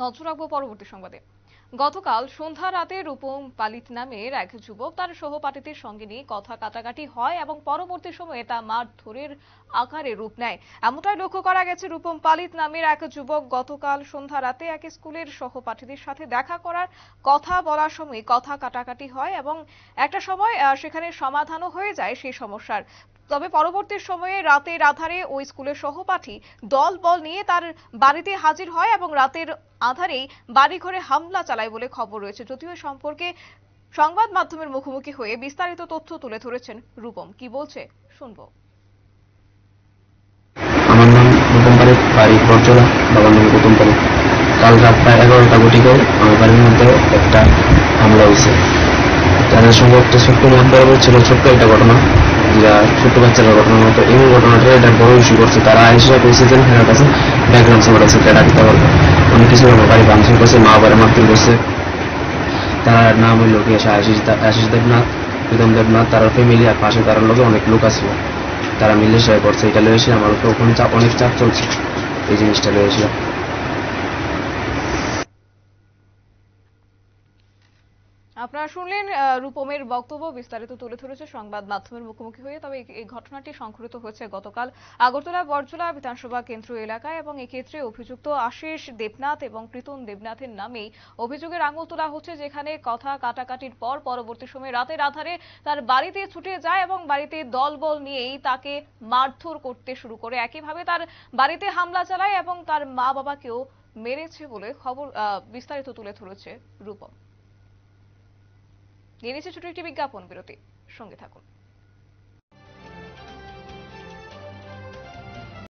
নজর রাখবো পরবর্তী সংবাদে। গতকাল সন্ধ্যা রাতে রূপম পালিত নামের এক যুবক তার সহপাঠীদের সঙ্গে নিয়ে কথা কাটাকাটি হয় এবং পরবর্তী সময়ে তা মারধরের আকারে রূপ নেয়। এমনটাই লক্ষ্য করা গেছে। রূপম পালিত নামের এক যুবক গতকাল সন্ধ্যা রাতে এক স্কুলের সহপাঠীদের সাথে দেখা করার কথা বলার সময় কথা কাটাকাটি হয় এবং একটা সময় সেখানে সমাধানও হয়ে যায় সেই সমস্যার। তবে পরবর্তী সময়ে রাতের আধারে ওই স্কুলের সহপাঠী দল বল নিয়ে তার বাড়িতে হাজির হয় এবং রাতের আধারেই বাড়িঘরে হামলা চালায় বলে খবর রয়েছে। যদিও এ সম্পর্কে সংবাদ মাধ্যমের মুখোমুখি হয়ে বিস্তারিত তথ্য তুলে ধরেছেন রূপম। কি বলছে শুনবো। আমার নাম রূপম পালিত, বাড়ি বরজলা, বাবার নাম গৌতম পালিত। কাল রাত প্রায় 11টা ঘটিকে আমার বাড়ির মধ্যে একটা হামলা হয়েছে। তাদের সঙ্গে একটা ছোট্ট মত বরাবর ছিল, ছোট্ট একটা ঘটনা, যা ছোট্ট বাচ্চারা ঘটনার মতো। এই ঘটনাটা এটা বড় ইস্যু করছে। তারা আইসা কইছে যে হেরার কাছে ব্যাকগ্রাউন্ড সাপোর্ট আছে, এটা দিতে পারবে। অনেক কিছু আমার বাড়ি ভাঙচুর করছে, মা বাবার মারপিট করছে। তার নাম হইল কি আশিস দেবনাথ, প্রীতম দেবনাথ, তার ফ্যামিলি আর পাশে তার লোকে অনেক লোক আছে, তারা মিলে শেয়ার করছে। এটা লয়েছে আমার উপর ওখানে অনেক চাপ চলছে, এই জিনিসটা লয়েছিল। আপনারা শুনলেন রূপমের বক্তব্য বিস্তারিত তুলে ধরেছে সংবাদ মাধ্যমের মুখোমুখি হয়ে। তবে এই ঘটনাটি সংঘটিত হয়েছে গতকাল আগরতলা বরজলা বিধানসভা কেন্দ্র এলাকায় এবং এক্ষেত্রে অভিযুক্ত আশিস দেবনাথ এবং প্রীতম দেবনাথের নামেই অভিযোগের আঙুল তোলা হচ্ছে, যেখানে কথা কাটাকাটির পর পরবর্তী সময়ে রাতের আধারে তার বাড়িতে ছুটে যায় এবং বাড়িতে দলবল নিয়েই তাকে মারধর করতে শুরু করে। একইভাবে তার বাড়িতে হামলা চালায় এবং তার মা বাবাকেও মেরেছে বলে খবর বিস্তারিত তুলে ধরেছে রূপম। নিয়ে নিচ্ছে ছোট একটি বিজ্ঞাপন বিরতি, সঙ্গে থাকুন।